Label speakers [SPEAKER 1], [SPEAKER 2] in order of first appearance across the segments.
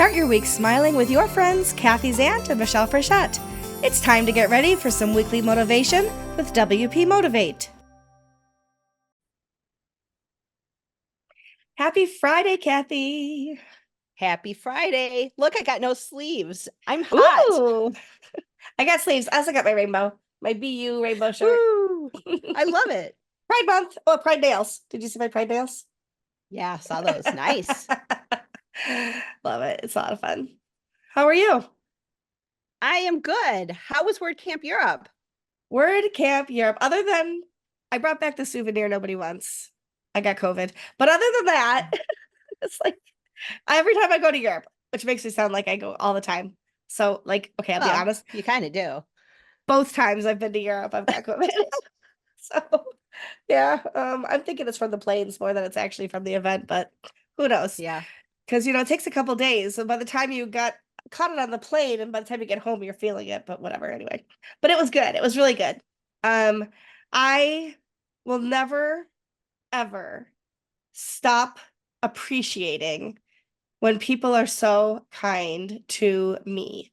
[SPEAKER 1] Start your week smiling with your friends, Kathy Zant and Michelle Frechette. It's time to get ready for some weekly motivation with WP Motivate. Happy Friday, Kathy.
[SPEAKER 2] Happy Friday. Look, I got no sleeves. I'm hot.
[SPEAKER 1] Ooh, I got sleeves. I also got my rainbow, my BU rainbow shirt.
[SPEAKER 2] Woo. I love it.
[SPEAKER 1] Pride month. Oh, Pride nails. Did you see my Pride nails?
[SPEAKER 2] Yeah, saw those. Nice.
[SPEAKER 1] Love it. It's a lot of fun. How are you?
[SPEAKER 2] I am good. How was WordCamp Europe?
[SPEAKER 1] WordCamp Europe. Other than I brought back the souvenir nobody wants. I got COVID. But other than that, it's like every time I go to Europe, which makes me sound like I go all the time. So, like, okay, I'll be
[SPEAKER 2] Well,
[SPEAKER 1] honest.
[SPEAKER 2] you kind of do.
[SPEAKER 1] Both times I've been to Europe, I've got COVID. So, yeah, I'm thinking it's from the planes more than it's actually from the event, but who knows?
[SPEAKER 2] Yeah.
[SPEAKER 1] Because, it takes a couple days. So by the time you caught it on the plane and by the time you get home, you're feeling it, but whatever, anyway. But it was good. It was really good. I will never, ever stop appreciating when people are so kind to me.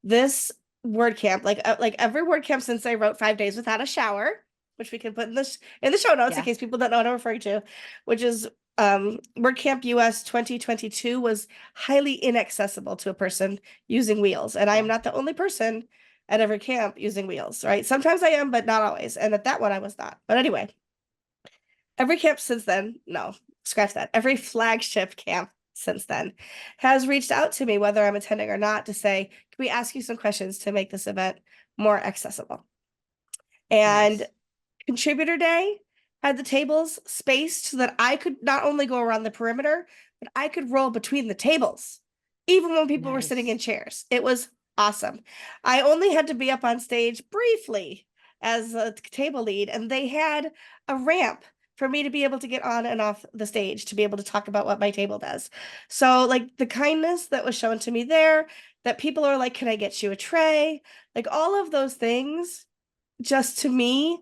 [SPEAKER 1] This WordCamp, like every WordCamp since I wrote 5 days without a shower, which we can put in the show notes in
[SPEAKER 2] Yeah.
[SPEAKER 1] case people don't know what I'm referring to, which is WordCamp US 2022 was highly inaccessible to a person using wheels. And I am
[SPEAKER 2] Yeah.
[SPEAKER 1] not the only person at every camp using wheels, right? Sometimes I am, but not always. And at that one, I was not. But anyway, every camp since then, no, scratch that. Every flagship camp since then has reached out to me, whether I'm attending or not, to say, can we ask you some questions to make this event more accessible? And
[SPEAKER 2] Nice.
[SPEAKER 1] Contributor Day had the tables spaced so that I could not only go around the perimeter, but I could roll between the tables, even when people were sitting in
[SPEAKER 2] Nice.
[SPEAKER 1] chairs. It was awesome. I only had to be up on stage briefly as a table lead, and they had a ramp for me to be able to get on and off the stage to be able to talk about what my table does. So, like, the kindness that was shown to me there, that people are like, can I get you a tray? Like, all of those things just to me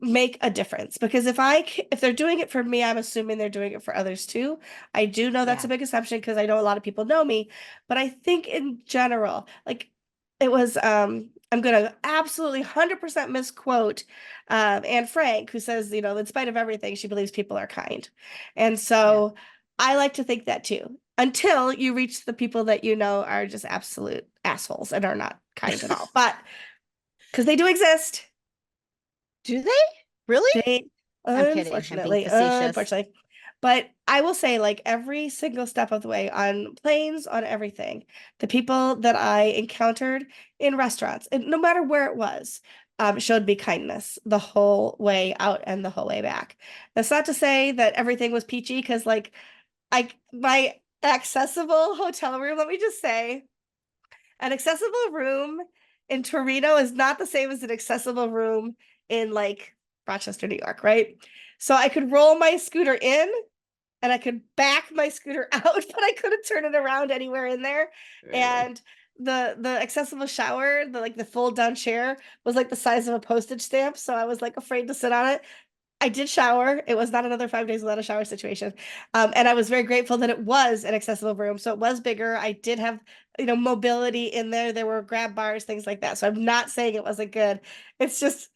[SPEAKER 1] make a difference, because if they're doing it for me, I'm assuming they're doing it for others too. I do know that's a
[SPEAKER 2] Yeah.
[SPEAKER 1] big assumption because I know a lot of people know me, but I think in general, like, it was I'm gonna absolutely 100% misquote Anne Frank, who says, in spite of everything, she believes people are kind. And
[SPEAKER 2] Yeah.
[SPEAKER 1] so I like to think that too, until you reach the people that are just absolute assholes and are not kind at all. But because they do exist.
[SPEAKER 2] Do they? Really?
[SPEAKER 1] They,
[SPEAKER 2] I'm kidding. I'm being
[SPEAKER 1] unfortunately,
[SPEAKER 2] facetious.
[SPEAKER 1] unfortunately. But I will say, like, every single step of the way on planes, on everything, the people that I encountered in restaurants, and no matter where it was, showed me kindness the whole way out and the whole way back. That's not to say that everything was peachy, because, like, my accessible hotel room, let me just say, an accessible room in Torino is not the same as an accessible room in, like, Rochester, New York, right? So I could roll my scooter in and I could back my scooter out, but I couldn't turn it around anywhere in there.
[SPEAKER 2] Really?
[SPEAKER 1] And the accessible shower, the fold down chair was like the size of a postage stamp. So I was like afraid to sit on it. I did shower. It was not another 5 days without a shower situation. And I was very grateful that it was an accessible room. So it was bigger. I did have, mobility in there. There were grab bars, things like that. So I'm not saying it wasn't good. It's just,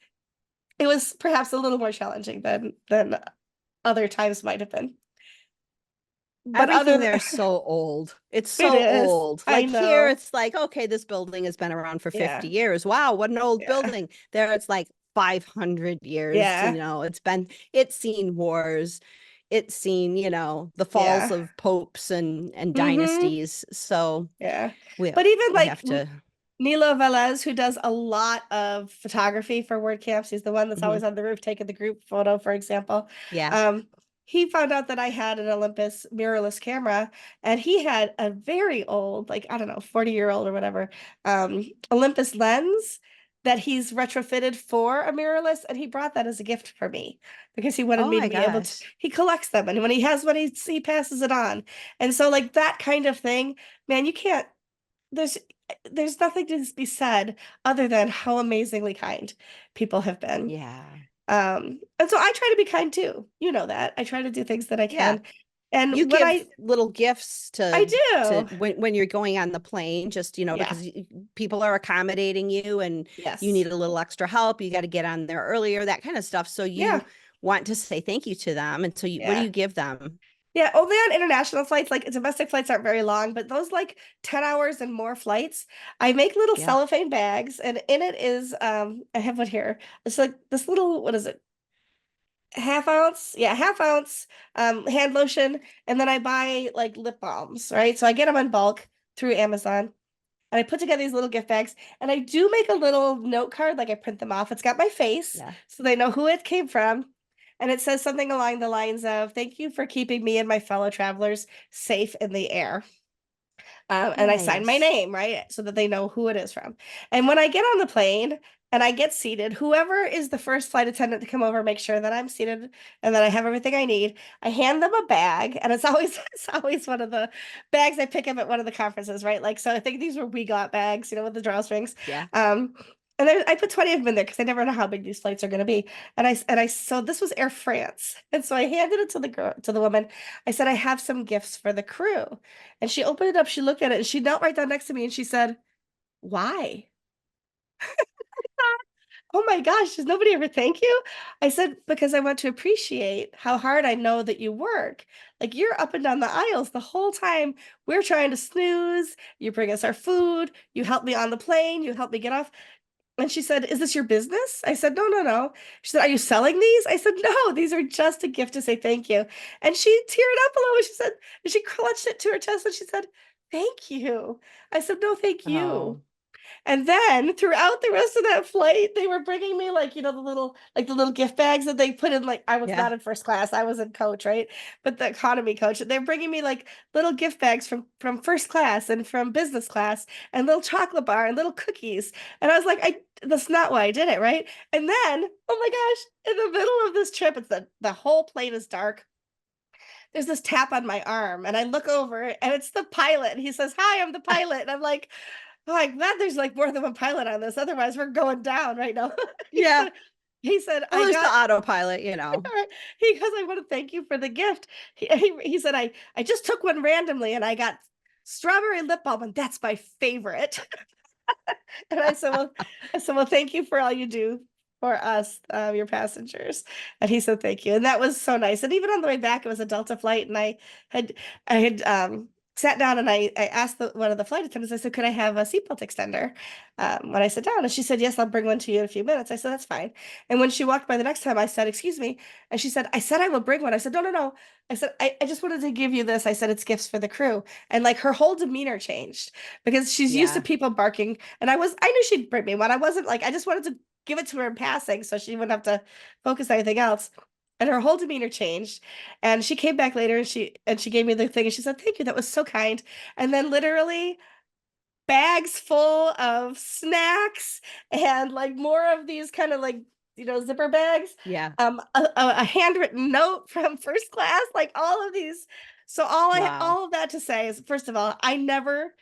[SPEAKER 1] it was perhaps a little more challenging than other times might have been. But
[SPEAKER 2] Everything
[SPEAKER 1] other,
[SPEAKER 2] there is so old. It's
[SPEAKER 1] it
[SPEAKER 2] so
[SPEAKER 1] is.
[SPEAKER 2] old.
[SPEAKER 1] I
[SPEAKER 2] Like here,
[SPEAKER 1] know.
[SPEAKER 2] it's like, okay, this building has been around for
[SPEAKER 1] Yeah.
[SPEAKER 2] 50 years. Wow, what an old
[SPEAKER 1] Yeah.
[SPEAKER 2] building. There, it's like 500 years.
[SPEAKER 1] Yeah.
[SPEAKER 2] It's seen wars. It's seen, the falls
[SPEAKER 1] Yeah.
[SPEAKER 2] of popes and
[SPEAKER 1] Mm-hmm.
[SPEAKER 2] dynasties. So
[SPEAKER 1] Yeah.
[SPEAKER 2] we
[SPEAKER 1] But even
[SPEAKER 2] we
[SPEAKER 1] like
[SPEAKER 2] have to.
[SPEAKER 1] Nilo Velez, who does a lot of photography for WordCamps, he's the one that's
[SPEAKER 2] Mhm.
[SPEAKER 1] always on the roof taking the group photo, for example.
[SPEAKER 2] Yeah.
[SPEAKER 1] Um, he found out that I had an Olympus mirrorless camera, and he had a very old, like, I don't know, 40-year-old or whatever, Olympus lens that he's retrofitted for a mirrorless, and he brought that as a gift for me because he wanted
[SPEAKER 2] Oh
[SPEAKER 1] me to
[SPEAKER 2] my
[SPEAKER 1] be able to.
[SPEAKER 2] gosh.
[SPEAKER 1] He collects them, and when he has one, he passes it on, and so, like, that kind of thing, man, you can't. There's there's nothing to be said other than how amazingly kind people have been.
[SPEAKER 2] Yeah.
[SPEAKER 1] And so I try to be kind too. You know that. I try to do things that I
[SPEAKER 2] Yeah.
[SPEAKER 1] can. And
[SPEAKER 2] You
[SPEAKER 1] when
[SPEAKER 2] give little gifts
[SPEAKER 1] I
[SPEAKER 2] to
[SPEAKER 1] do,
[SPEAKER 2] when you're going on the plane, just,
[SPEAKER 1] yeah,
[SPEAKER 2] because people are accommodating you and you
[SPEAKER 1] yes,
[SPEAKER 2] need a little extra help, you got to get on there earlier, that kind of stuff. So
[SPEAKER 1] yeah,
[SPEAKER 2] you want to say thank you to them. And so what do
[SPEAKER 1] yeah.
[SPEAKER 2] you give them?
[SPEAKER 1] Yeah, only on international flights, like domestic flights aren't very long, but those like 10 hours and more flights, I make little
[SPEAKER 2] Yeah.
[SPEAKER 1] cellophane bags and in it is I have one here. It's like this little, what is it? Half ounce, yeah, half ounce hand lotion, and then I buy like lip balms, right? So I get them in bulk through Amazon. And I put together these little gift bags, and I do make a little note card, like I print them off. It's got my face,
[SPEAKER 2] Yeah.
[SPEAKER 1] so they know who it came from. And it says something along the lines of, "Thank you for keeping me and my fellow travelers safe in the air." And I sign my
[SPEAKER 2] Nice.
[SPEAKER 1] name, right? So that they know who it is from. And when I get on the plane and I get seated, whoever is the first flight attendant to come over, make sure that I'm seated and that I have everything I need. I hand them a bag, and it's always it's always one of the bags I pick up at one of the conferences, right? Like, so I think these were We Got bags, with the drawstrings.
[SPEAKER 2] Yeah.
[SPEAKER 1] Um, and I put 20 of them in there because I never know how big these flights are going to be. So this was Air France. And so I handed it to the girl, to the woman. I said, I have some gifts for the crew. And she opened it up, she looked at it, and she knelt right down next to me and she said, "Why?" Oh my gosh, does nobody ever thank you? I said, because I want to appreciate how hard I know that you work. Like you're up and down the aisles the whole time. We're trying to snooze. You bring us our food. You help me on the plane. You help me get off. And she said, "Is this your business?" I said, "No, no, no." She said, "Are you selling these?" I said, "No, these are just a gift to say thank you." And she teared up a little. She said, and she clutched it to her chest and she said, "Thank you." I said, "No, thank you."
[SPEAKER 2] Oh,
[SPEAKER 1] And then throughout the rest of that flight, they were bringing me like, the little gift bags that they put in, like, I was
[SPEAKER 2] yeah.
[SPEAKER 1] not in first class, I was in coach, right? But the economy coach, they're bringing me like little gift bags from first class and from business class and little chocolate bar and little cookies. And I was like, that's not why I did it, right? And then, oh my gosh, in the middle of this trip, it's the whole plane is dark. There's this tap on my arm, and I look over, and it's the pilot. And he says, "Hi, I'm the pilot." And I'm like, "Oh, I'm glad there's like more than one pilot on this. Otherwise, we're going down right now." he
[SPEAKER 2] Yeah.
[SPEAKER 1] said, he said,
[SPEAKER 2] Well,
[SPEAKER 1] "I
[SPEAKER 2] there's the
[SPEAKER 1] got."
[SPEAKER 2] autopilot.
[SPEAKER 1] He goes, "I want to thank you for the gift." He said, I just took one randomly, and I got strawberry lip balm, and that's my favorite." And I said, well, thank you for all you do for us, your passengers. And he said, thank you. And that was so nice. And even on the way back, it was a Delta flight. And I had sat down and I asked one of the flight attendants, I said, could I have a seatbelt extender when I sit down? And she said, yes, I'll bring one to you in a few minutes. I said, that's fine. And when she walked by the next time, I said, excuse me. And she said, I said, I will bring one. I said, no, no, no. I said, I just wanted to give you this. I said, it's gifts for the crew. And like her whole demeanor changed because she's used to
[SPEAKER 2] Yeah.
[SPEAKER 1] people barking. And I knew she'd bring me one. I wasn't like, I just wanted to give it to her in passing so she wouldn't have to focus on anything else. And her whole demeanor changed. And she came back later and she gave me the thing and she said, thank you. That was so kind. And then literally bags full of snacks and like more of these kind of like zipper bags,
[SPEAKER 2] Yeah.
[SPEAKER 1] a handwritten note from first class, like all of these. So
[SPEAKER 2] Wow.
[SPEAKER 1] all of that to say is, first of all, I never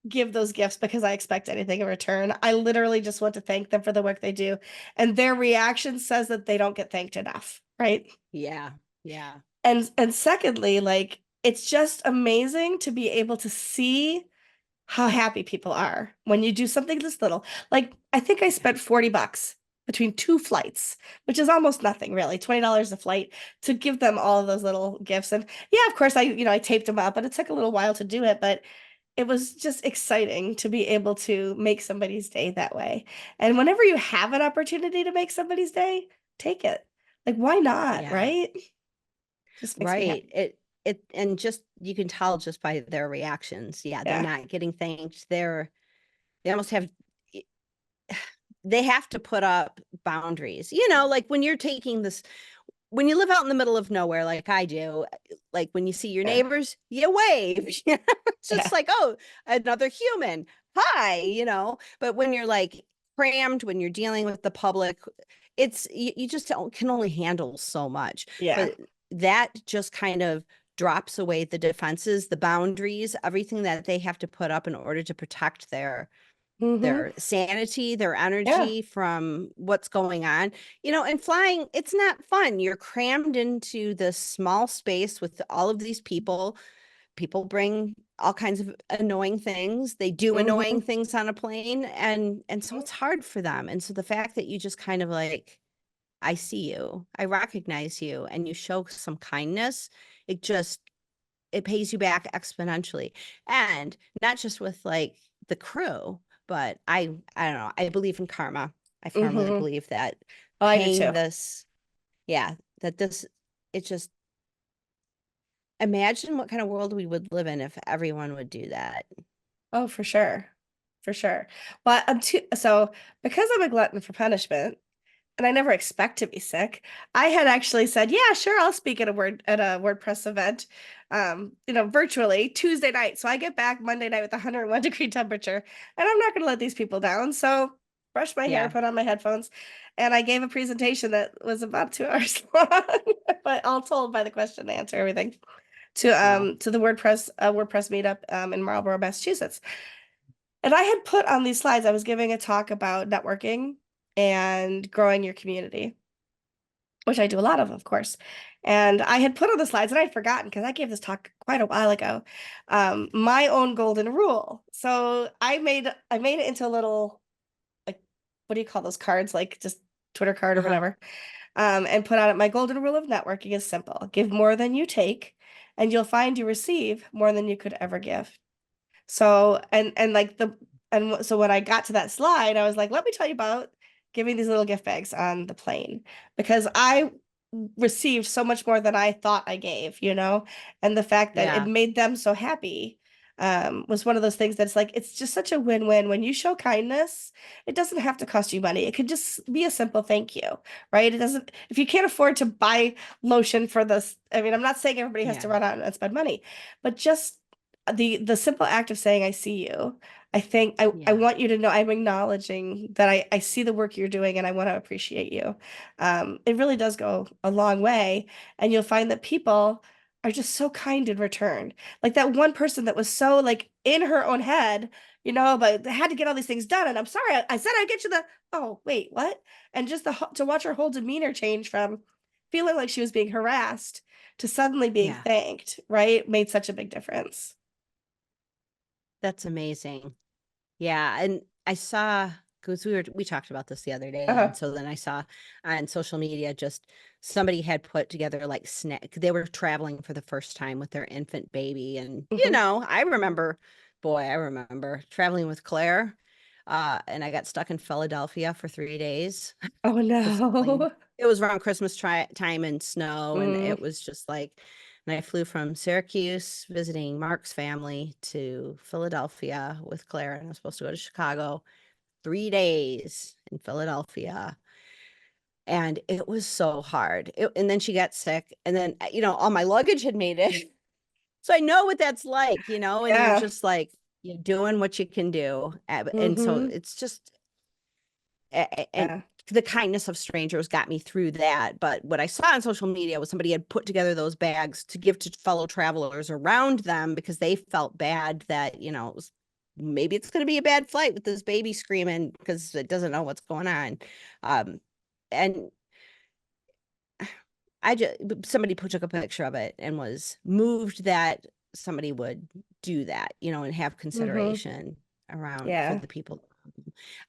[SPEAKER 1] give those gifts because I expect anything in return. I literally just want to thank them for the work they do, and their reaction says that they don't get thanked enough, right?
[SPEAKER 2] Yeah. Yeah.
[SPEAKER 1] And secondly, like it's just amazing to be able to see how happy people are when you do something this little. Like I think I
[SPEAKER 2] Yeah.
[SPEAKER 1] spent $40 between two flights, which is almost nothing really, $20 a flight to give them all of those little gifts. And yeah, of course I taped them up, but it took a little while to do it, but it was just exciting to be able to make somebody's day that way. And whenever you have an opportunity to make somebody's day, take it. Like why not,
[SPEAKER 2] Yeah.
[SPEAKER 1] right? Just makes me
[SPEAKER 2] Right.
[SPEAKER 1] happy.
[SPEAKER 2] And just you can tell just by their reactions. Yeah, they're
[SPEAKER 1] Yeah.
[SPEAKER 2] not getting thanked. They almost have they have to put up boundaries. Like when you're taking this when you live out in the middle of nowhere like I do, like when you see your
[SPEAKER 1] Yeah.
[SPEAKER 2] neighbors, you wave. It's
[SPEAKER 1] Yeah.
[SPEAKER 2] just like, oh, another human. Hi. But when you're like crammed, when you're dealing with the public, you just can only handle so much.
[SPEAKER 1] Yeah.
[SPEAKER 2] But that just kind of drops away the defenses, the boundaries, everything that they have to put up in order to protect
[SPEAKER 1] Mm-hmm.
[SPEAKER 2] their sanity, their
[SPEAKER 1] Yeah.
[SPEAKER 2] energy from what's going on. And flying, it's not fun. You're crammed into this small space with all of these people. People bring all kinds of annoying things. They do
[SPEAKER 1] Mm-hmm.
[SPEAKER 2] annoying things on a plane, and so it's hard for them. And so the fact that you just kind of like, I see you, I recognize you, and you show some kindness, it just it pays you back exponentially. And not just with like the crew, but I don't know, I believe in karma. I firmly
[SPEAKER 1] Mm-hmm.
[SPEAKER 2] believe that
[SPEAKER 1] Oh, I do
[SPEAKER 2] paying
[SPEAKER 1] too.
[SPEAKER 2] this, yeah, that this it just imagine what kind of world we would live in if everyone would do that.
[SPEAKER 1] Oh, for sure. For sure. Well, so because I'm a glutton for punishment, and I never expect to be sick, I had actually said, yeah, sure, I'll speak at a WordPress event, virtually Tuesday night. So I get back Monday night with 101-degree temperature, and I'm not going to let these people down. So brushed my hair,
[SPEAKER 2] Yeah.
[SPEAKER 1] put on my headphones, and I gave a presentation that was about 2 hours long, but all told by the question and answer everything
[SPEAKER 2] Wow.
[SPEAKER 1] to the WordPress meetup in Marlborough, Massachusetts. And I had put on these slides, I was giving a talk about networking and growing your community, which I do a lot of course. And I had put on the slides and I'd forgotten because I gave this talk quite a while ago, my own golden rule. So I made it into a little, like, what do you call those cards? Like just Twitter card or
[SPEAKER 2] Uh-huh.
[SPEAKER 1] whatever. And put on it, my golden rule of networking is simple. Give more than you take, and you'll find you receive more than you could ever give. So so when I got to that slide, I was like, let me tell you about giving these little gift bags on the plane because I received so much more than I thought I gave, and the fact that it
[SPEAKER 2] Yeah.
[SPEAKER 1] made them so happy was one of those things that's like it's just such a win-win when you show kindness. It doesn't have to cost you money. It could just be a simple thank you, right? It doesn't if you can't afford to buy lotion for this. I mean, I'm not saying everybody has
[SPEAKER 2] Yeah.
[SPEAKER 1] to run out and spend money, but just the simple act of saying I see you. I
[SPEAKER 2] Yeah.
[SPEAKER 1] want you to know I'm acknowledging that I see the work you're doing and I want to appreciate you. It really does go a long way, and you'll find that people are just so kind in return. Like that one person that was so like in her own head, but had to get all these things done. And I'm sorry, I said I'd get you oh, wait, what? And just to watch her whole demeanor change from feeling like she was being harassed to suddenly being
[SPEAKER 2] Yeah.
[SPEAKER 1] thanked, right? Made such a big difference.
[SPEAKER 2] That's amazing. Yeah, and I saw because we talked about this the other day, and
[SPEAKER 1] Uh-huh.
[SPEAKER 2] so then I saw on social media just somebody had put together like snack. They were traveling for the first time with their infant baby, and
[SPEAKER 1] Hmm.
[SPEAKER 2] I remember, boy, I remember traveling with Claire, and I got stuck in Philadelphia for 3 days
[SPEAKER 1] Oh
[SPEAKER 2] because the plane.
[SPEAKER 1] no.
[SPEAKER 2] It was around Christmas time and snow, and
[SPEAKER 1] Mm,
[SPEAKER 2] it was just like. And I flew from Syracuse visiting Mark's family to Philadelphia with Claire, and I was supposed to go to Chicago. 3 days in Philadelphia. And it was so hard. And then she got sick. And then, all my luggage had made it. So I know what that's like, and you're
[SPEAKER 1] yeah.
[SPEAKER 2] just like, you're doing what you can do. And so
[SPEAKER 1] Hmm.
[SPEAKER 2] it's just, and
[SPEAKER 1] Yeah.
[SPEAKER 2] the kindness of strangers got me through that. But what I saw on social media was somebody had put together those bags to give to fellow travelers around them because they felt bad that, maybe it's going to be a bad flight with this baby screaming because it doesn't know what's going on. Um, and I just, somebody took a picture of it and was moved that somebody would do that, and have
[SPEAKER 1] Hmm.
[SPEAKER 2] consideration around for
[SPEAKER 1] Yeah.
[SPEAKER 2] the people.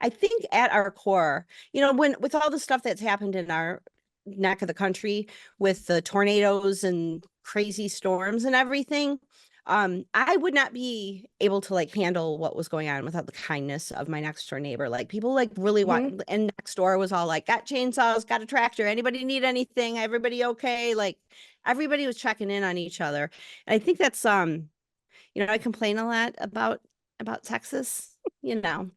[SPEAKER 2] I think at our core, when with all the stuff that's happened in our neck of the country with the tornadoes and crazy storms and everything, I would not be able to like handle what was going on without the kindness of my next door neighbor. Like people like really want,
[SPEAKER 1] Hmm.
[SPEAKER 2] and next door was all like, got chainsaws, got a tractor, anybody need anything? Everybody okay? Like everybody was checking in on each other. And I think that's I complain a lot about Texas, you know.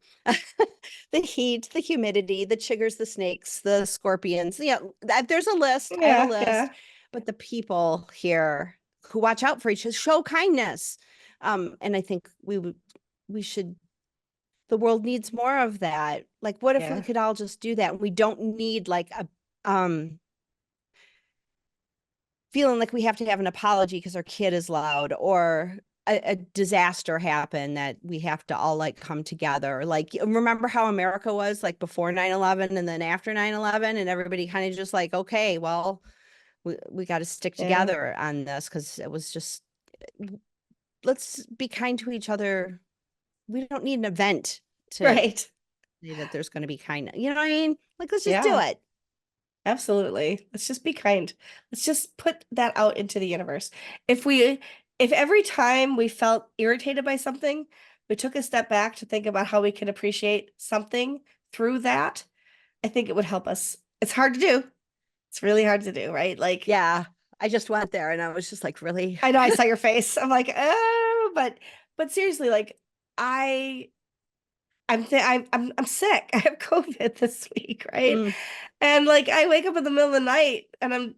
[SPEAKER 2] The heat, the humidity, the chiggers, the snakes, the scorpions. There's a list. I have a
[SPEAKER 1] Yeah.
[SPEAKER 2] list,
[SPEAKER 1] Yeah.
[SPEAKER 2] but the people here who watch out for each other show kindness. And I think we should the world needs more of that. Like what if we
[SPEAKER 1] Yeah.
[SPEAKER 2] could all just do that? We don't need like a feeling like we have to have an apology because our kid is loud or a disaster happen that we have to all like come together. Like, remember how America was like before 9/11 and then after 9/11, and everybody kind of just like, okay, well, we got to stick
[SPEAKER 1] Yeah.
[SPEAKER 2] together on this because it was just, let's be kind to each other. We don't need an event to
[SPEAKER 1] Right.
[SPEAKER 2] say that there's going to be kindness. You know what I mean? Like, let's just do
[SPEAKER 1] Yeah.
[SPEAKER 2] it.
[SPEAKER 1] Absolutely. Let's just be kind. Let's just put that out into the universe. If we, if every time we felt irritated by something, we took a step back to think about how we can appreciate something through that, I think it would help us. It's hard to do. It's really hard to do, right? Like,
[SPEAKER 2] Yeah. I just went there and I was just like, really?
[SPEAKER 1] I know I saw your face. I'm like, oh, but seriously, like, I I'm sick. I have COVID this week, right?
[SPEAKER 2] Mm,
[SPEAKER 1] And like I wake up in the middle of the night and I'm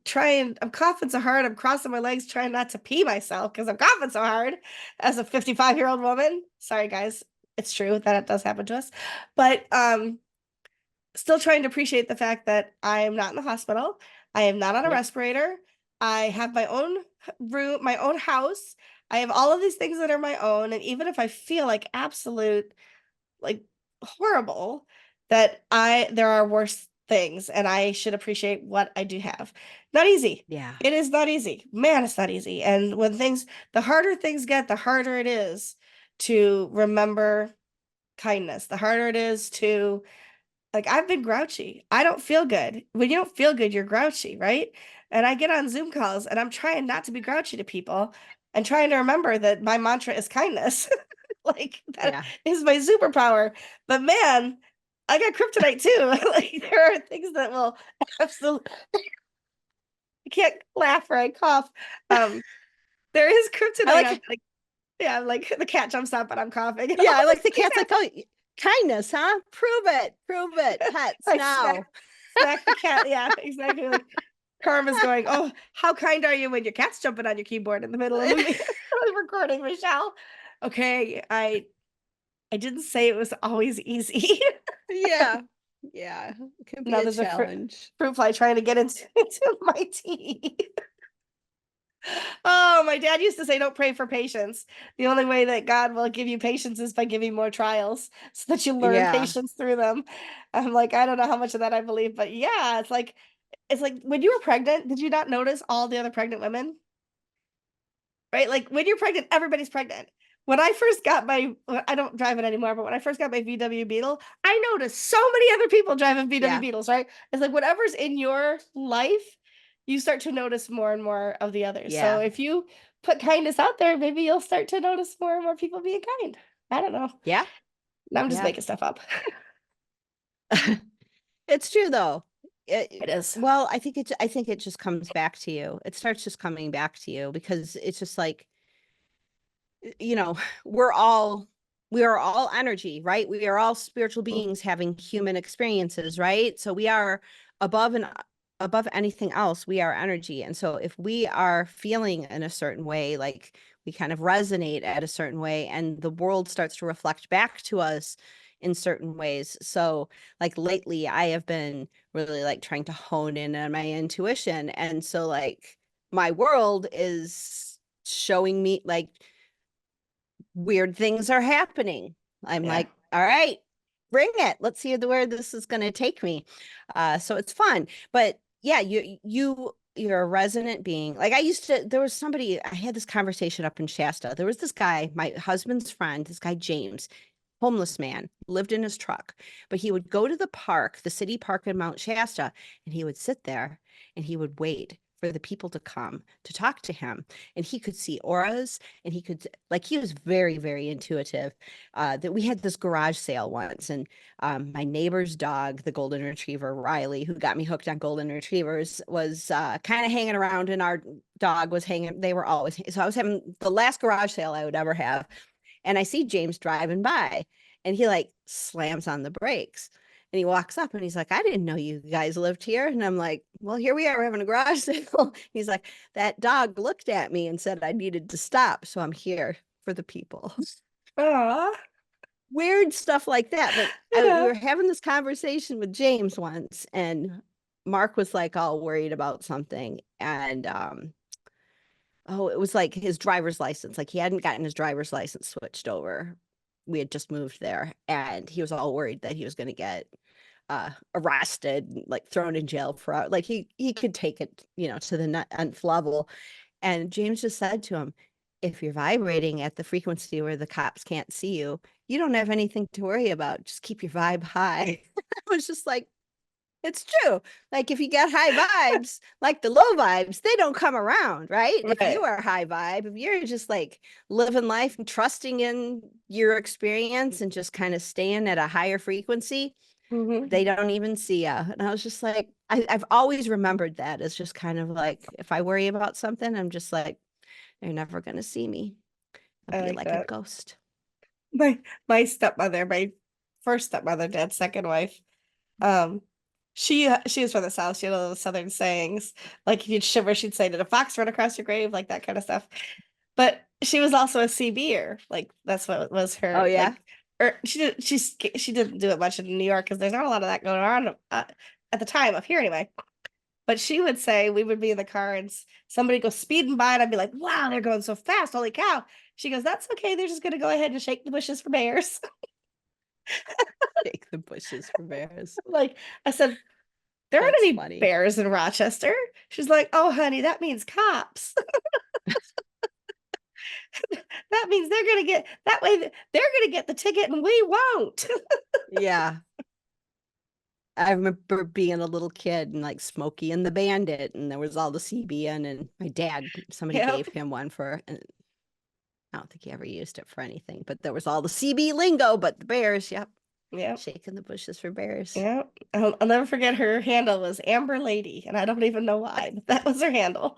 [SPEAKER 1] coughing so hard, I'm crossing my legs trying not to pee myself because I'm coughing so hard as a 55-year-old woman. Sorry guys. It's true that it does happen to us. But still trying to appreciate the fact that I am not in the hospital. I am not on a
[SPEAKER 2] yep.
[SPEAKER 1] respirator. I have my own room, my own house. I have all of these things that are my own. And even if I feel like absolute like horrible, that there are worse things and I should appreciate what I do have. Not easy.
[SPEAKER 2] Yeah.
[SPEAKER 1] It is not easy. Man, it's not easy. And when the harder things get, the harder it is to remember kindness. The harder it is to, like, I've been grouchy. I don't feel good. When you don't feel good, you're grouchy, right? And I get on Zoom calls and I'm trying not to be grouchy to people and trying to remember that my mantra is kindness. Like that
[SPEAKER 2] Yeah.
[SPEAKER 1] is my superpower. But man, I got kryptonite too. Like there are things that will absolutely, I can't laugh or I cough. Um, there is
[SPEAKER 2] I
[SPEAKER 1] kryptonite on
[SPEAKER 2] like,
[SPEAKER 1] like, yeah, like the cat jumps up and I'm coughing and
[SPEAKER 2] yeah,
[SPEAKER 1] all
[SPEAKER 2] I like
[SPEAKER 1] these
[SPEAKER 2] the
[SPEAKER 1] things
[SPEAKER 2] cat's like,
[SPEAKER 1] happen.
[SPEAKER 2] oh, kindness, huh? Prove it, pets
[SPEAKER 1] I
[SPEAKER 2] now.
[SPEAKER 1] smack the cat. Yeah, exactly. Like Karma's going, oh, how kind are you when your cat's jumping on your keyboard in the middle of a recording, Michelle? Okay, I didn't say it was always easy.
[SPEAKER 2] Yeah. Yeah. It can be
[SPEAKER 1] Now
[SPEAKER 2] a
[SPEAKER 1] there's a
[SPEAKER 2] challenge.
[SPEAKER 1] fruit fly trying to get into my tea. Oh, my dad used to say, don't pray for patience. The only way that God will give you patience is by giving more trials so that you learn
[SPEAKER 2] Yeah.
[SPEAKER 1] patience through them. I'm like, I don't know how much of that I believe, but yeah, it's like when you were pregnant, did you not notice all the other pregnant women? Right? Like when you're pregnant, everybody's pregnant. When I first got my, well, I don't drive it anymore, but when I first got my VW Beetle, I noticed so many other people driving VW
[SPEAKER 2] Yeah.
[SPEAKER 1] Beetles, right? It's like whatever's in your life, you start to notice more and more of the others. So
[SPEAKER 2] Yeah.
[SPEAKER 1] if you put kindness out there, maybe you'll start to notice more and more people being kind. I don't know.
[SPEAKER 2] Yeah.
[SPEAKER 1] I'm just
[SPEAKER 2] Yeah.
[SPEAKER 1] making stuff up.
[SPEAKER 2] It's true though.
[SPEAKER 1] It is.
[SPEAKER 2] Well, I think it just comes back to you. It starts just coming back to you because it's just like, you know, we're all we are all energy, right? We are all spiritual beings having human experiences, right? So we are above and above anything else, we are energy. And so if we are feeling in a certain way, like we kind of resonate at a certain way and the world starts to reflect back to us in certain ways. So like lately I have been really like trying to hone in on my intuition. And so like my world is showing me like weird things are happening. I'm
[SPEAKER 1] Yeah.
[SPEAKER 2] like, all right, bring it. Let's see where this is going to take me. So it's fun. But yeah, you're a resonant being. Like I used to, there was somebody, I had this conversation up in Shasta. There was this guy, my husband's friend, this guy, James, homeless man, lived in his truck, but he would go to the park, the city park in Mount Shasta, and he would sit there and he would wait for the people to come to talk to him. And he could see auras and he could, like, he was very, very intuitive. That we had this garage sale once, and my neighbor's dog, the golden retriever, Riley, who got me hooked on golden retrievers, was kind of hanging around, and our dog was hanging, they were always, so I was having the last garage sale I would ever have, and I see James driving by and he like slams on the brakes and he walks up and he's like, I didn't know you guys lived here. And I'm like, well, here we are, we're having a garage sale. He's like, that dog looked at me and said I needed to stop. So I'm here for the people.
[SPEAKER 1] Aw.
[SPEAKER 2] Weird stuff like that. But we
[SPEAKER 1] Yeah.
[SPEAKER 2] were having this conversation with James once, and Mark was like all worried about something. And oh, it was like his driver's license. Like he hadn't gotten his driver's license switched over. We had just moved there, and he was all worried that he was going to get arrested, like thrown in jail for like he could take it, to the nth level. And James just said to him, if you're vibrating at the frequency where the cops can't see you, you don't have anything to worry about. Just keep your vibe high. I was just like, it's true. Like if you get high vibes, like the low vibes, they don't come around, right? If you
[SPEAKER 1] Right.
[SPEAKER 2] are high vibe, if you're just like living life and trusting in your experience and just kind of staying at a higher frequency,
[SPEAKER 1] Hmm.
[SPEAKER 2] they don't even see you. And I was just like, I've always remembered that as just kind of like, if I worry about something, I'm just like, they're never going to see me. I'll
[SPEAKER 1] I
[SPEAKER 2] be
[SPEAKER 1] like
[SPEAKER 2] like a
[SPEAKER 1] that.
[SPEAKER 2] ghost.
[SPEAKER 1] My stepmother, my first stepmother, dad's second wife, um, she was from the South. She had all those Southern sayings. Like if you'd shiver, she'd say, "Did a fox run across your grave?" Like that kind of stuff. But she was also a CBer. Like that's what was
[SPEAKER 2] Oh
[SPEAKER 1] her
[SPEAKER 2] yeah.
[SPEAKER 1] like. Or she didn't do it much in New York because there's not a lot of that going on at the time up here anyway. But she would say we would be in the car and somebody goes speeding by and I'd be like, "Wow, they're going so fast! Holy cow!" She goes, "That's okay. They're just gonna go ahead and shake the bushes for bears."
[SPEAKER 2] Shake the bushes for bears.
[SPEAKER 1] Like I said, there aren't
[SPEAKER 2] That's
[SPEAKER 1] any
[SPEAKER 2] funny.
[SPEAKER 1] bears in Rochester. She's like, "Oh, honey, that means cops. That means they're gonna get that way. They're gonna get the ticket and we won't."
[SPEAKER 2] Yeah. I remember being a little kid and like Smokey and the Bandit, and there was all the CBN, and my dad, somebody
[SPEAKER 1] Yep,
[SPEAKER 2] gave him one for, and I don't think he ever used it for anything, but there was all the CB lingo, but the bears, yep,
[SPEAKER 1] yep,
[SPEAKER 2] shaking the bushes for bears.
[SPEAKER 1] yep. I'll never forget her handle was Amber Lady, and I don't even know why, but that was her handle.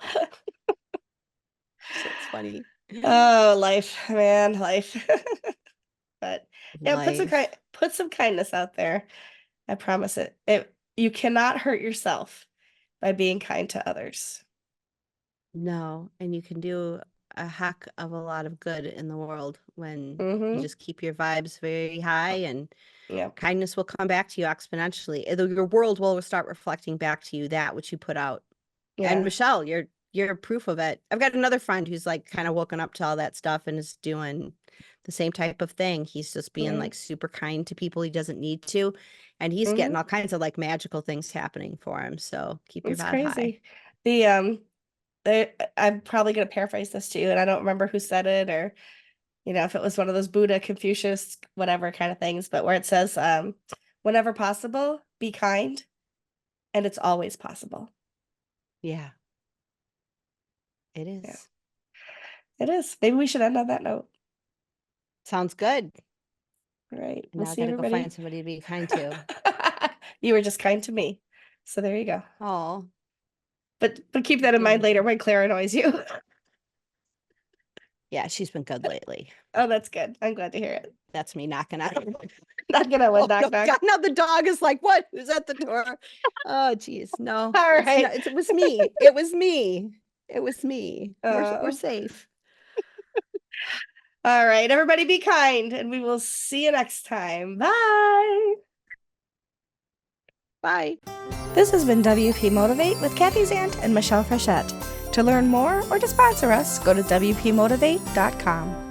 [SPEAKER 2] So it's funny.
[SPEAKER 1] Oh, life, man, life. But yeah,
[SPEAKER 2] Life.
[SPEAKER 1] put some kindness out there. I promise it. You cannot hurt yourself by being kind to others.
[SPEAKER 2] No, and you can do a heck of a lot of good in the world when you
[SPEAKER 1] Mm-hmm.
[SPEAKER 2] just keep your vibes very high, and
[SPEAKER 1] Yep.
[SPEAKER 2] kindness will come back to you exponentially. Your world will start reflecting back to you that which you put out. And
[SPEAKER 1] Yeah.
[SPEAKER 2] Michelle, you're proof of it. I've got another friend who's like kind of woken up to all that stuff and is doing the same type of thing. He's just being
[SPEAKER 1] Mm-hmm.
[SPEAKER 2] like super kind to people he doesn't need to, and he's getting
[SPEAKER 1] Mm-hmm.
[SPEAKER 2] all kinds of like magical things happening for him. So keep your
[SPEAKER 1] It's
[SPEAKER 2] vibe high.
[SPEAKER 1] crazy. The I'm probably gonna paraphrase this too, and I don't remember who said it or if it was one of those Buddha, Confucius, whatever kind of things, but where it says, whenever possible, be kind, and it's always possible.
[SPEAKER 2] Yeah, it
[SPEAKER 1] Yeah,
[SPEAKER 2] is.
[SPEAKER 1] it is. Maybe we should end on that note.
[SPEAKER 2] Sounds good.
[SPEAKER 1] All right.
[SPEAKER 2] And
[SPEAKER 1] We'll
[SPEAKER 2] now I
[SPEAKER 1] see
[SPEAKER 2] got to go find
[SPEAKER 1] everybody.
[SPEAKER 2] somebody to be kind to.
[SPEAKER 1] You were just kind to me. So there you go.
[SPEAKER 2] Oh,
[SPEAKER 1] But keep that in mind
[SPEAKER 2] good.
[SPEAKER 1] later when Claire annoys you.
[SPEAKER 2] Yeah, she's been good lately.
[SPEAKER 1] Oh, that's good. I'm glad to hear it.
[SPEAKER 2] That's me knocking on.
[SPEAKER 1] Not gonna win
[SPEAKER 2] Oh no,
[SPEAKER 1] knock knock.
[SPEAKER 2] God, now the dog is like, what? Who's at the door? Oh, geez. No,
[SPEAKER 1] All
[SPEAKER 2] it's
[SPEAKER 1] right.
[SPEAKER 2] not. It was me. It was me. It was me. We're
[SPEAKER 1] Uh,
[SPEAKER 2] safe.
[SPEAKER 1] all right. Everybody be kind, and we will see you next time. Bye.
[SPEAKER 2] Bye.
[SPEAKER 1] This has been WP Motivate with Kathy Zant and Michelle Frechette. To learn more or to sponsor us, go to WPMotivate.com.